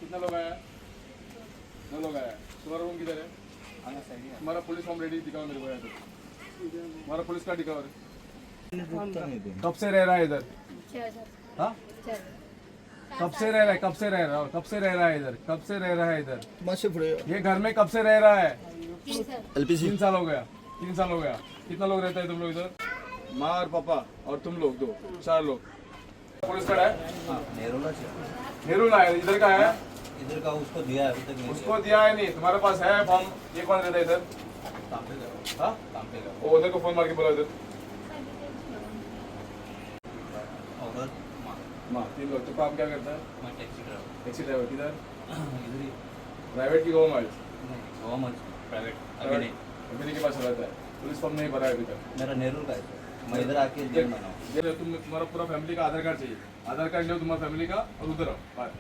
कितना लोग आया? 9 लोग आया। तुम्हारा रूम किधर है? हमारा पुलिस फॉर्म रेडी दिखाओ मेरे को। हमारा पुलिस का दिखाओ। कब से रह रहा है इधर? हाँ? कब से रह रहा है? कब से रह रहा है? कब से रह रहा है इधर? कब से रह रहा है इधर? ये घर में कब से रह रहा है? 3 साल हो गया। 3 साल हो गया। कितना लोग रहते हैं तुम लोग इधर? माँ और पापा और तुम लोग 2 4 लोग। पुलिस खड़ा है? नेहरू है। इधर का है? इधर का उसको दिया है, अभी तक नहीं उसको दिया है नहीं। तुम्हारे पास है फॉर्म? ये कौन रहता है इधर? काम पे गया। हाँ? काम पे गया। वो उधर को फोन मार के बोला इधर। और माँ 3 लोग। तो काम क्या करता है? मैं टैक्सी ड्राइवर। Taxi driver. किधर? इधर ही प्राइवेट की गवर्नमेंट? नहीं, गवर्नमेंट प्राइवेट अभी नहीं। अभी के पास रहता है। पुलिस फॉर्म नहीं भरा है अभी तक। मेरा नेहरू का है। मैं इधर आके जेल बना हूँ। तुम्हारा पूरा फैमिली का आधार कार्ड चाहिए। आधार कार्ड लो तुम्हारा फैमिली का और उधर आओ बाहर।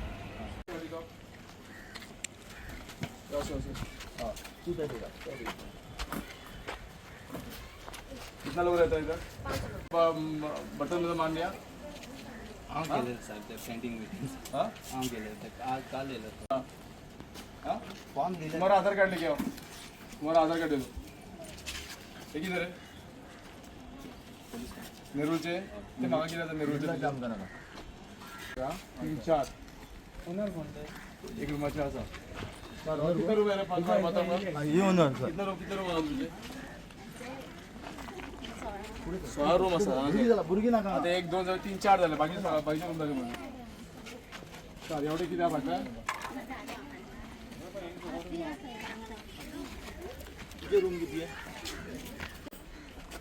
हाँ कितना लोग रहता है इधर? बर्तन में मान लिया? हाँ केले साहब पेंटिंग मीटिंग। हाँ हाँ केले तक आज काल ले लेते। हाँ फॉर्म दिले। तुम्हारा आधार कार्ड लेके आओ। तुम्हारा आधार कार्ड दे दो। एक इधर है नेहरूचे ते मागा केलं तर नेहरूचे काम करा ना 3 4 ओनर कोणते? एक रूमाचे असा 4 किती रुपये रे? 5 बताओ ये ओनर सर। कितना रूम आहे तुझे? 6 रूम असा बुरगी ना आता 1 2 3 4 झाले बाकी बाकीचे रूम झाले म्हणून 4 एवढे किती आहे बाकी? ये रूम किती है?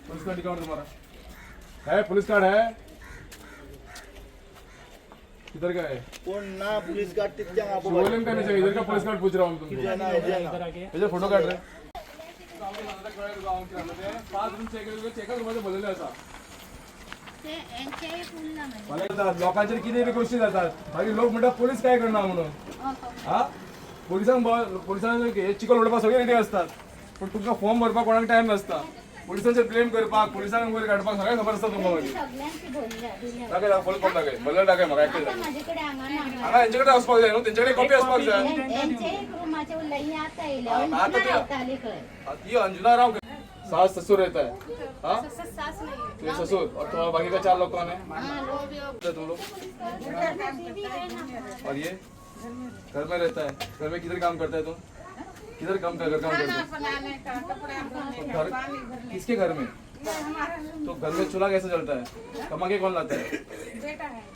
पुलिस कार्ड दिखाओ तुम्हारा है? पुलिस कार्ड है? किधर का है? कोण ना पुलिस गार्ड तिथल्या आपण शिवलिंग का नहीं इधर का पुलिस कार्ड पूछ रहा हूँ तुमसे। ना इधर फोटो काढ रहे 5 रूम चेक मध्ये बोललेले असा मला लोकांचे किती गोष्टी जातात बाकी लोक म्हणतात पोलीस काय करणार म्हणून। हा पोलिसांना चिकल उडपा सगळे रेडी असतात पण तुमचा फॉर्म भरपा कोणाला टाइम नसता। पोलिसांचे ब्लेम करपाक पोलिसांना वगैरे काढपाक सगळ्या खबर असतात तुम्हाला। टाकाय फॉल करून टाकाय भले टाकाय मग ऍक्टिव्ह आता यांच्याकडे असपाक जाय ना त्यांच्याकडे कॉपी असपाक जाय। ये अंजुना राव सास ससुर रहता है। हाँ ये ससुर और तुम्हारा बाकी का 4 लोग कौन है? तुम लोग और ये घर में रहता है। घर में किधर काम करता है तुम? किधर काम करता है? घर किसके घर में? तो घर में चूल्हा कैसे जलता है? कमा के कौन लाता है?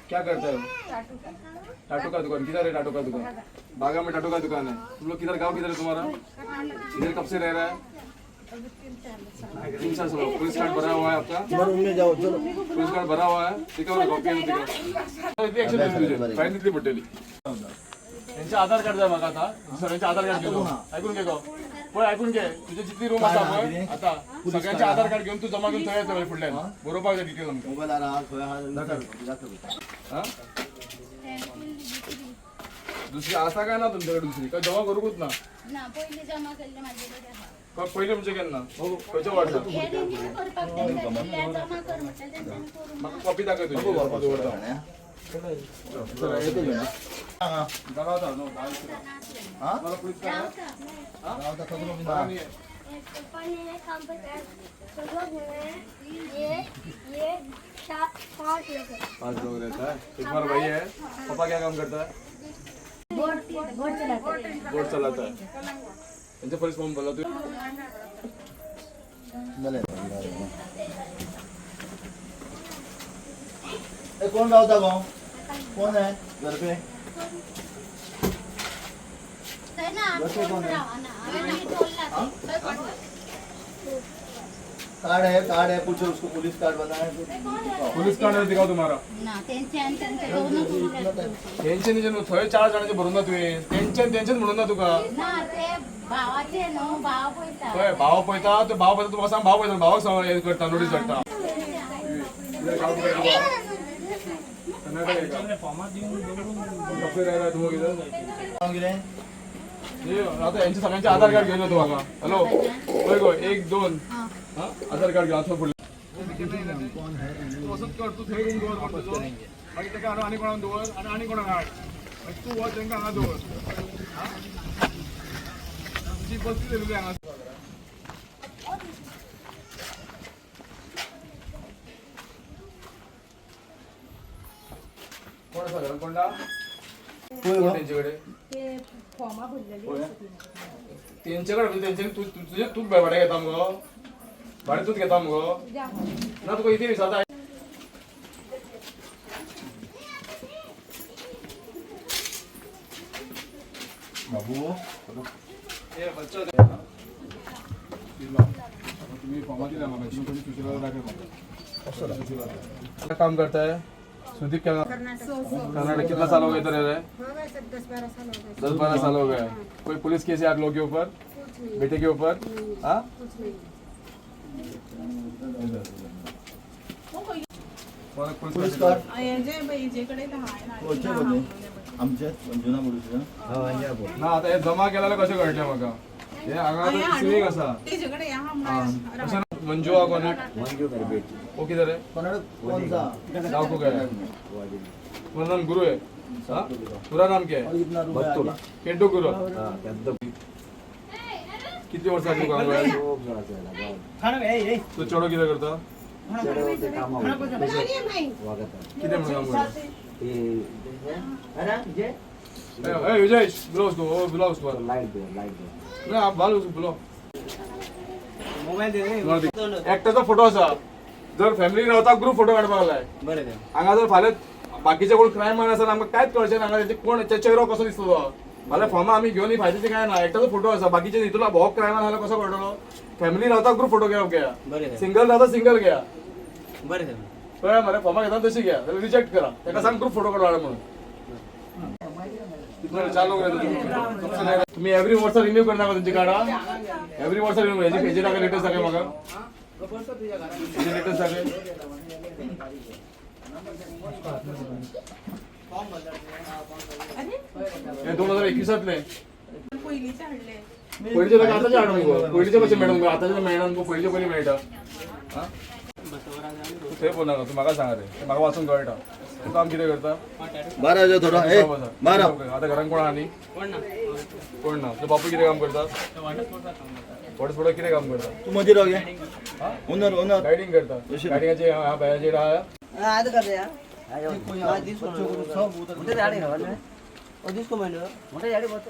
क्या करता है? टाटू का दुकान। किधर है टाटू का दुकान? बागा में टाटू का दुकान है। तुम लोग किधर गाँव किधर है तुम्हारा? इधर कब से रह रहा है? 3 साल से। पुलिस कार्ड भरा हुआ है आपका? रूम में जाओ चलो। पुलिस कार्ड भरा हुआ है दिखाओ कॉपी फाईन दिली पडलेली। त्यांचे आधार कार्ड द्या बघा आता सगळ्यांचे आधार कार्ड घेऊन ऐकून घे पण ऐकून घे तुझे जितली रूम असा आता सगळ्यांचे आधार कार्ड घेऊन तू जमा घेऊन ठेवायचं पुढल्या बरोबर डिटेल मोबाईल आला हा दुसरी आसा काय ना तुमच्याकडे दुसरी काय जमा करूच ना पहिले जमा केले माझ्याकडे का पहिले म्हणजे केलं ना हो कशा वाटतं जमा कर म्हटलं मग कॉपी दाखव तुझी दबाव था नो हां मला पुलिस का हां आता सगळं मी नाही पण ये काम पे सगळं ये 5 लोग रहता है। तुम्हारा भाई है? पापा क्या काम करता है? बोट चलाता है। इनसे पुलिस फॉर्म बोला तू कौन राहता गाँव? कौन है घर पे? कार्ड है पूछो उसको पुलिस कार्ड बनाए तो पुलिस कार्ड दिखाओ तुम्हारा टेन्शन टेन्शन थोडे 4 जणांचे भरून ना तुम्ही टेन्शन म्हणून ना तुका भाव पैसा तो भाव पैसा तुम्हाला सांग भाव पैसा भाव सांग करता नोटीस करता आता यांचे सगळ्यांचे आधार कार्ड घेऊन येतो बघा। हॅलो होय गो 1 2 आधार कार्ड घ्या असं पुढे तू थेट आणि कोणा दोन आणि कोणा तू हो त्यांना हांगा दवर तुझी बसली दिलेली हांगा कोण आसा घरान कोण ना त्यांच्याकडे ते फॉर्मा भरलेली त्यांच्याकडे म्हणजे त्यांचे तुझे तूच भाडे घेता मगो भाडे तूच घेता मगो ना तुका इथे विचारता बाबू तुम्ही फॉर्मा दिला मला तुम्ही सुशीला दाखल काम करताय सुदीप क्या कर्नाटक कितना साल हो गए इधर रह रहे 10-12 साल हो गए कोई पुलिस केस है आप लोगों के ऊपर बेटे के ऊपर हाँ पुलिस कार जेकडे आमचे जुना पोलीस ना आता हे जमा केल्याला कसे कळले म्हाका हे हांगा सिवीक आसा तेजेकडे कशें मंजू हा कोण वो किधर है कौन सा गाँव को गया है पूरा नाम गुरु है हाँ पूरा नाम क्या है कितना रुपया केंटो गुरु किती वर्षाची काम आहे तो चढो किती करता किती म्हणून काम करता विजय बुलाव उसको बुलाव उसको ना आप बाल उसको बुलाव एकट्याचा फोटो असा जर फॅमिली रावता ग्रुप फोटो काढपाक लागलाय हांगा जर फाल्यां बाकीचे कोण क्रायम मान आसा आमकां कांयच कळचें ना हांगा कोण चेहरो कसो दिसतो तो फाल्यां फॉर्मा आमी घेवन फायद्याचे काय ना एकट्याचो फोटो आसा बाकीचे हितूला हो क्रायमान आसलो कसो कळटलो फॅमिली रावता ग्रुप फोटो घ्या सिंगल रावता सिंगल घ्या कळ्ळें मरे फॉर्मा घेता तशी घ्या जाल्यार रिजेक्ट करा ताका सांग ग्रुप फोटो काडला म्हणून चार लोक तुम्ही एव्हरी वर्ष रिन्यू करणार का तुमची कार्डा एव्हरी वर्ष रिन्यू हेजे टाका लेटेस्ट टाका म्हाका हेजे लेटेस्ट टाका हे 2021तले पहिलीचे हाडले पयलीचे लोक आताचे हाडून मुगो पयलीचे कशे मेळटा मुगो आताचे मेळना मुगो पयलीचे पयली मेळटा हा ते बोल नाका तू म्हाका सांगा रे म्हाका वाचून कळटा तू काम कितें करता 12 थोडा ए 12 आता घरान कोण आनी कोण ना तुझो बापूय कितें काम करता थोडे थोडे कितें काम करता तू मधी राव गे ओनर गायडिंग करता गायडिंगाचे हा बायाचे राहा आज कर दे आयो आज दिस सब उधर गाड़ी है ना और दिस को मैंने मोटे गाड़ी बहुत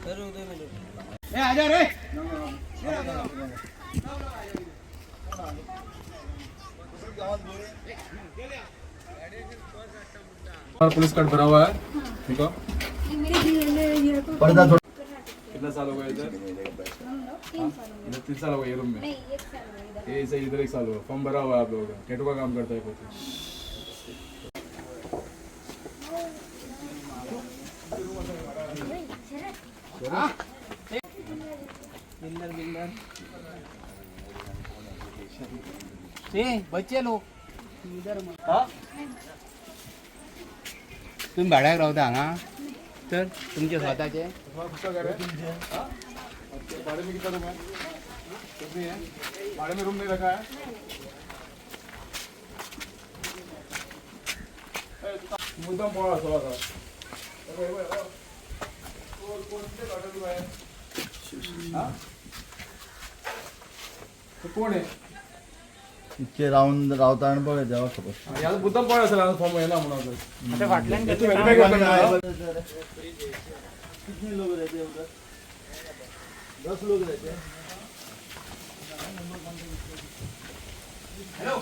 कर उधर मैंने ए आजा रे पुलिस कार्ड भरा हुआ है ठीक है पर्दा थोड़ा कितना साल हो गया इधर 3 साल हो गए ये रूम में नहीं 1 साल हुआ इधर ये सही इधर 1 साल हुआ फॉर्म भरा हुआ है आप लोगों का टेटू का काम करता है कोई बिल्डर बिल्डर ए बच्चे लोग इधर हां तुम्ही भाड्याक रावता हांगा तर तुमचे स्वतःचे भाड़े में कितना रूम है कितनी है भाड़े में रूम नहीं रखा है मुद्दाम पड़ा थोड़ा सा तो कोण आहे इतके राऊंड रावता आणि बघ जेव्हा खबर याला मुद्दाम पड़ा असेल फॉर्म आहे ना म्हणून आता फाटल्यान कितने लोग रहते हैं उधर 10 लोग रहते हैं हेलो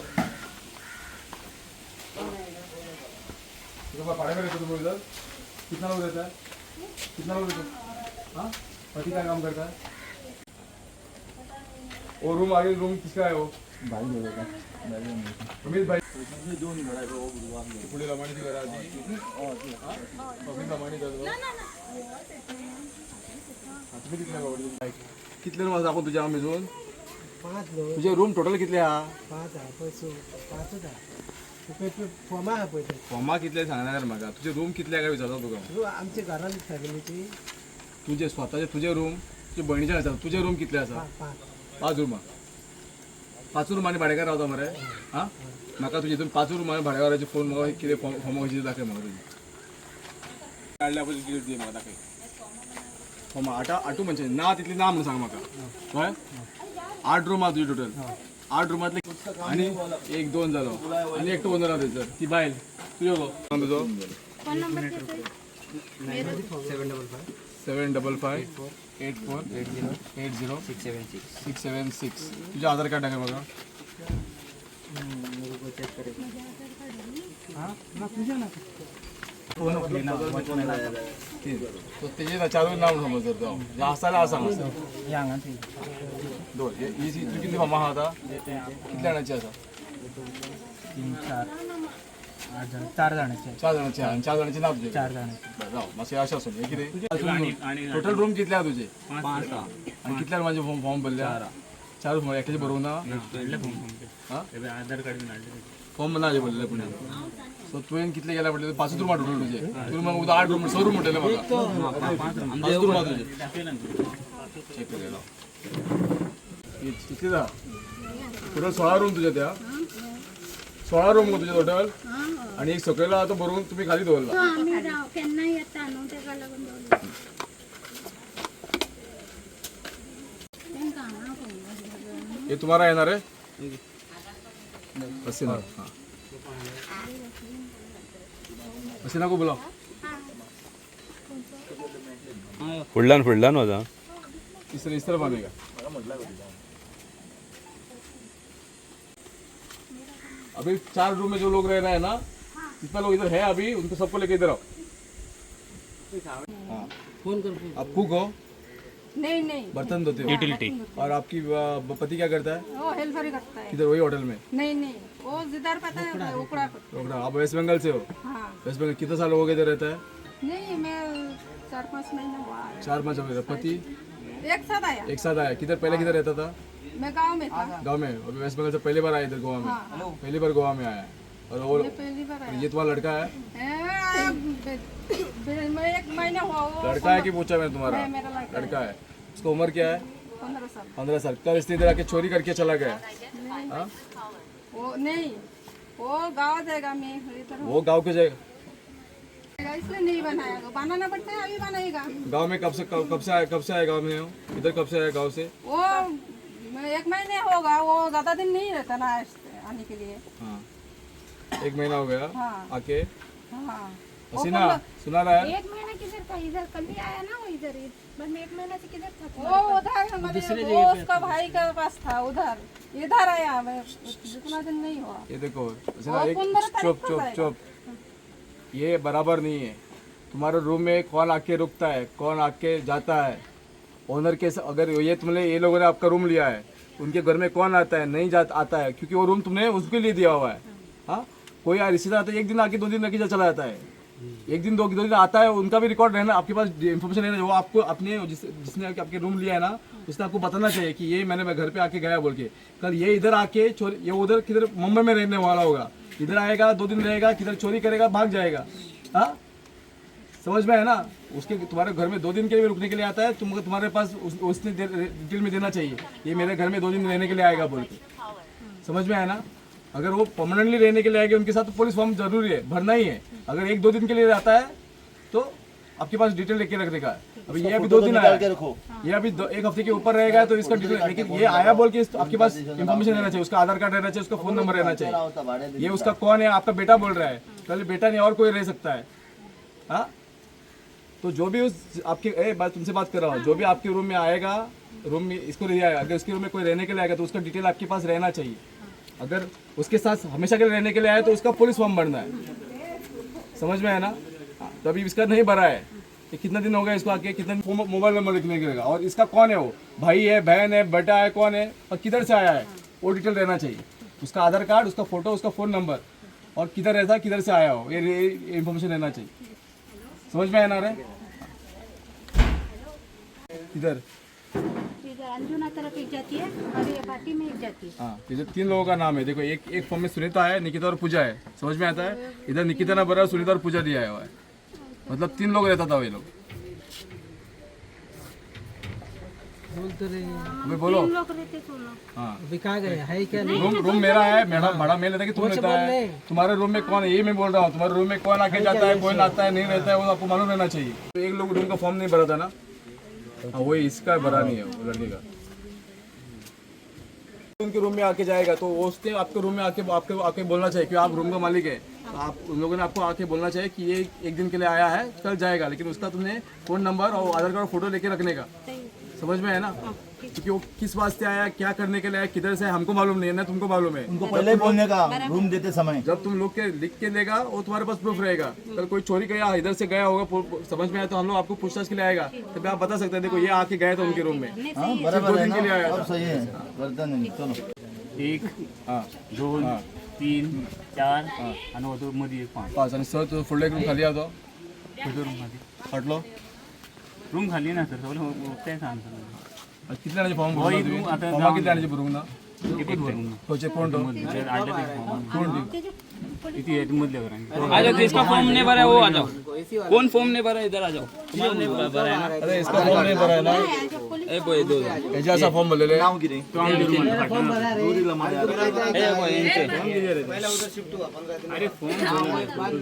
तो भाड़े में रहते तुम लोग इधर कितना लोग रहता है कितना लोग रहता है हाँ पति क्या काम करता है वो रूम आगे रूम किसका है वो भाई लोगों का अमित भाई दोन घर आहे वो बुधवार पुढे लमाणीची घरा आधी अमित लमाणी करतो तुम्ही कितल्या गावडी कितले रूम दाखव तुझ्या अमेझॉन 5 लोग तुझे रूम टोटल कितले हा 5 आहे पैसे 5च आहे फॉर्मा आहे पैसे फॉर्मा कितले सांगणार म्हाका तुझे रूम कितले काय विचारता तुका आमच्या घरात फॅमिलीची तुझे स्वतःचे तुझे रूम तुझे बहिणीचे आसा तुझे रूम कितले आसा 5 रूम 5 रुमांनी भाडेकार रावता मरे हां म्हाका तुजे हितून 5 रुमांनी भाडेकाराचे फोन म्हाका कितें फॉर्म कशी दाखय म्हाका तुजी काडल्या पयलीं डिटेल दी म्हाका दाखय फॉर्म आठू म्हणजे ना तितली ना म्हणून सांग म्हाका कळ्ळें 8 रूम आहा तुजी टोटल 8 रूमांतले आनी 1-2 जालो आनी एकटो ओनर आहा थंयसर ती बायल तुजो गो तुजो फोन नंबर देते 755-84-80-676 तुझे आधार कार्ड दाखव बघा तेजे चालू नाव समज जर तो आसाला आसा दोन ही तू किती फामा आहा आता कितल्या जाणांची आसा 4 जाणांचे 4 जाणांची आहा 4 जाणांची नाव तुझे 4 जाणांचे जाऊ मातशें अशें आसूं हे कितें टोटल रूम कितले आहा तुजे 5 आनी कितल्या रुमांचे फॉर्म भरल्या 4 रूम एकट्याचे बरोवंक ना आधार कार्ड फॉर्म ना भरलेले पुण्यात सो तुवें कितले गेल्या म्हटलें 5 रूम टोटल तुजे तुवें म्हाका उदक 8 रूम 6 रूम म्हटलेले म्हाका 5 रूम तुजे चेक केलेलो कितले जाता टोटल 16 रूम तुजे त्या 16 रूम तुजे टोटल आणि एक सकयलो आहा तो बरोवन तुम्ही खाली दवरला आम्ही राव केन्ना येता न्हू तेका लागून दवरला तेंका हांगा फोन ये तुम्हारा है ना रे हसीना हाँ हसीना को बुलाओ फुडल्यान वचा इस तरफ आनेगा अभी 4 रूम में जो लोग रह रहे हैं ना जितना लोग इधर है अभी उनको सबको लेके इधर आओ फोन कर आप कुक हो नहीं नहीं बर्तन धोते हो यूटिलिटी और आपकी पति क्या करता है वो हेल्पर ही करता है किधर वही होटल में नहीं नहीं वो जिधर पता है उकड़ा रोकड़ा आप वेस्ट बंगाल से हो हाँ वेस्ट बंगाल कितना साल हो गए इधर रहता है नहीं मैं 4-5 महीने हुआ 4-5 हो गए पति एक साथ आया एक साथ आया किधर पहले किधर रहता था मैं गांव में था गांव में अभी वेस्ट बंगाल से पहली बार आया इधर गोवा में पहली बार गोवा में आया है। और वो मैं पहली बार आया ये तुम्हारा लड़का है मैं 1 महीना हुआ वो लड़का है कि पूछा मैंने तुम्हारा मेरा लड़का लड़का है उसका उम्र क्या है 15 साल 15 साल कल इसने इधर आके चोरी करके चला गया हाँ? वो नहीं वो गाँव जाएगा मैं इधर वो गांव के जाएगा इसलिए नहीं बनाएगा बनाना पड़ता है अभी बनाएगा गांव में कब से आया गांव में हो? इधर कब से आया गांव से वो 1 महीने होगा वो ज्यादा दिन नहीं रहता ना आने के लिए हाँ 1 महीना हो गया हाँ। आके हाँ हसीना सुना रहा है 1 महीना किधर था इधर कल ही आया ना वो इधर ही बस मैं 1 महीना से किधर था वो उधर हमारे वो उसका भाई के पास था उधर इधर आया मैं जितना दिन नहीं हुआ ये देखो हसीना वो एक 15 तारीख चुप को चुप आएगा। चुप ये बराबर नहीं है तुम्हारे रूम में कौन आके रुकता है कौन आके जाता है ओनर के अगर ये लोगों ने आपका रूम लिया है उनके घर में कौन आता है नहीं आता है क्योंकि वो रूम तुमने उसके लिए दिया हुआ है हाँ कोई रिश्तेदार आता है 1 दिन आके 2 दिन रख चला जाता है 1 दिन 2 दिन आता है उनका भी रिकॉर्ड रहना आपके पास इन्फॉर्मेशन रहना वो आपको अपने जिसने आपके रूम लिया है ना उसने आपको बताना चाहिए कि ये मैं घर पे आके गया बोल के कल ये इधर आके चोरी ये उधर किधर मुंबई में रहने वाला होगा इधर आएगा 2 दिन रहेगा किधर चोरी करेगा भाग जाएगा हाँ समझ में है ना उसके तुम्हारे घर में 2 दिन के लिए रुकने के लिए आता है तुम्हारे पास उसने डिटेल में देना चाहिए ये मेरे घर में 2 दिन रहने के लिए आएगा बोल के समझ में है ना अगर वो परमानेंटली रहने के लिए आएगा उनके साथ तो पुलिस फॉर्म जरूरी है भरना ही है अगर 1-2 दिन के लिए आता है तो आपके पास डिटेल लेके रखने का है अभी ये अभी 2 दिन आया ये अभी 1 हफ्ते के ऊपर रहेगा तो इसका डिटेल लेकिन ये आया बोल के आपके पास इन्फॉर्मेशन रहना चाहिए उसका आधार कार्ड रहना चाहिए उसका फोन नंबर रहना चाहिए ये उसका कौन है आपका बेटा बोल रहा है कल बेटा नहीं और कोई रह सकता है हाँ तो जो भी उस आपके तुमसे बात कर रहा हूँ जो भी आपके रूम में आएगा रूम में इसको ले आएगा अगर उसके रूम में कोई रहने के लिए आएगा तो उसका डिटेल आपके पास रहना चाहिए अगर उसके साथ हमेशा के लिए रहने के लिए आए तो उसका पुलिस फॉर्म भरना है समझ में है ना तो अभी इसका नहीं भरा है कि कितना दिन हो गया इसको आके कितना मोबाइल नंबर लिखने के लिए और इसका कौन है वो भाई है बहन है बेटा है कौन है और किधर से आया है वो डिटेल रहना चाहिए उसका आधार कार्ड उसका फोटो उसका फ़ोन नंबर और किधर रहता है किधर से आया हो ये इन्फॉर्मेशन रहना चाहिए समझ में है ना रे इधर अंजुना तरफ एक जाती है और ये बाटी में एक जाती है हाँ इधर 3 लोगों का नाम है देखो एक फॉर्म में सुनीता है निकिता और पूजा है समझ में आता है इधर निकिता ना भरा सुनीता और पूजा दिया हुआ है मतलब 3 लोग रहता था वे लोग अभी बोलो। 3 लोग रहते तुम लोग। हाँ अभी कहाँ गए है क्या? रूम मेरा है, मेरा भाड़ा मैं लेता कि तुम लेता है। तुम्हारे रूम में कौन है ये मैं बोल रहा हूँ। तुम्हारे रूम में कौन आके जाता है, कौन आता है, नहीं रहता है, वो आपको मालूम रहना चाहिए। तो एक लोग रूम का फॉर्म नहीं भरा था ना, हाँ वही इसका भरा नहीं है वो लड़के का। उनके रूम में आके जाएगा तो उसने आपके रूम में आके बोलना चाहिए कि आप रूम का मालिक है। तो आप उन लोगों ने आपको आके बोलना चाहिए कि ये एक दिन के लिए आया है, कल जाएगा। लेकिन उसका तुमने फ़ोन नंबर और आधार कार्ड फोटो लेके रखने का, समझ में है ना? क्योंकि वो किस वास्ते आया, क्या करने के लिए आया, किधर से, हमको मालूम नहीं है ना, तुमको मालूम है। उनको पहले ही बोलने का रूम देते समय। जब तुम लोग के लिख के देगा वो तुम्हारे पास प्रूफ रहेगा। कल कोई चोरी गया, इधर से गया होगा, समझ में आया तो हम लोग आपको पूछताछ के लिए आएगा, तभी आप बता सकते हैं देखो ये आके गए थे उनके रूम में। हाँ बराबर 2 है दिन के लिए आया ना, था। अब सही है, वर्तन नहीं। चलो 1 हाँ 2 हाँ 3 4 आणि वरतून मध्ये 1 5 पाच आणि सर तो फुल एक रूम खाली होतो रूम मध्ये हटलो। रूम खाली ना सर सगळं काय सांग सर किती जणांचे फॉर्म हो, भरला एक तुम्ही? रूम आता फॉर्म जाऊन किती जणांचे भरून ना? एकच भरून कोचे कोण तो? कोण ती? इथे मधल्या घरांनी आ जाओ, जिसका फॉर्म नहीं भरा है वो आ जाओ। कौन फॉर्म नहीं भरा है इधर आ जाओ। तुम्हारा नहीं भरा है ना? अरे इसका फॉर्म नहीं भरा है ना? ए बोय दो याच्या असा फॉर्म भरलेले आहे। नाव किती? दोरीला माझ्या ए बोय इनसे अरे फोन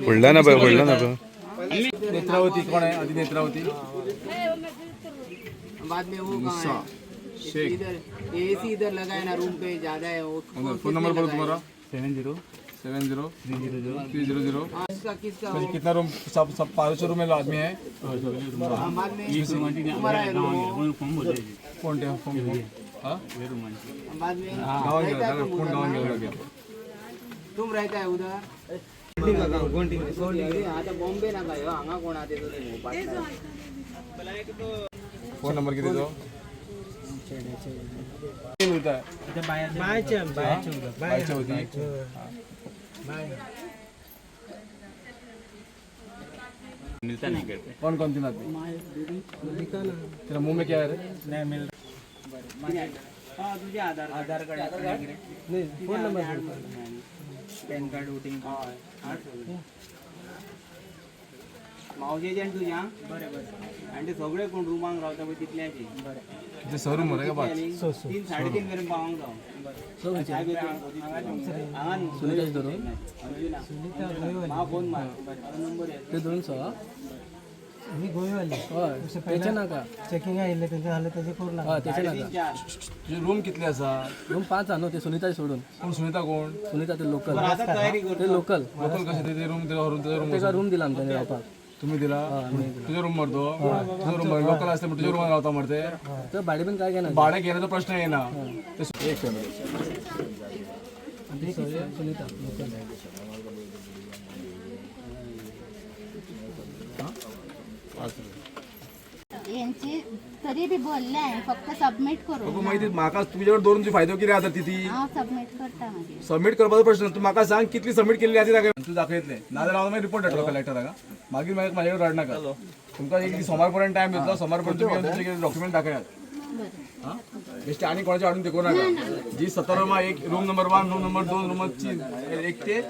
बुलढाणा बघ बुलढाणा बघ. नेत्रावती कोण आहे? आधी नेत्रावती बाद में वो मुसा शेख। इधर एसी इधर लगा है ना रूम पे ज्यादा है वो फोन नंबर बोलो तुम्हारा। 70 70 300 किसका किसका म्हणजे कितना रूम? सब 500 रूम में आदमी है। बाद में एक रूमांची गावांगे फॉर्म भरले कोणते फॉर्म? हाँ रूमांची बाद में गावात गेला त्याला कोण गावात गेला लागेल? तुम रहता है उधर आता बॉम्बे ना काय हांगा कोण आते तो ते भोपाळ फोन नंबर किती तो? होता है बायच्या होती। मिलता नहीं करते कौन कौन थी नाती? तेरा मुंह में क्या है रे? नहीं मिल हां तुझे आधार कार्ड नहीं phone number PAN card voting मावशे एजंट तुझ्या बरोबर आणि ते सगळे कोण रुमांक रावता पळय तितल्याचे ते सर रूम आहे का पाच? 3 3:30 पर्यंत पावंक जाऊ सुनीताच धरून मा फोन मार नंबर ते दोन सहा मी गोयवाली होय त्याचे नाका चेकिंग आले त्यांचे झाले त्याचे करू हा त्याचे नाका तुझे रूम कितले असा? रूम 5 आणो ते सुनीता सोडून कोण सुनीता कोण? सुनीता ते लोकल आता तयारी कर ते लोकल लोकल कसे ते रूम त्याचा रूम त्याचा रूम दिला आमच्याने रावपाक तुम्ही दिला? तुझ्या रूम मरतो तुझा रूम लोकल असते तुझ्या रूम राहता मरते तर भाडे पण काय घेणार भाडे घेण्याचा प्रश्न आहे ना. ते एक फॅमिली सुनीता लोकल यांची तरी बी बोलले आहे फक्त सबमिट करू बघू माहिती माका तुझ्याकडे दोन तुझे फायदो किती राहतात तिथे हांव सबमिट करता मागीर सबमिट करपाचो प्रश्न. तू म्हाका सांग कितली सबमिट केलेली आधी दाखय. तू दाखयतले नाजाल्यार हांव मागीर रिपोर्ट धाडटलो कलेक्टराक. मागीर माझ्याकडे रड नाका. तुमकां एक सोमारपर्यंत टायम दितलो. सोमारपर्यंत तुम्ही तुमचे डॉक्युमेंट दाखयात. हां बेश्टे आनी कोणाचे हाडून देखो नाका. जी 17 एक room number 1 room number 2 room 3 एक ते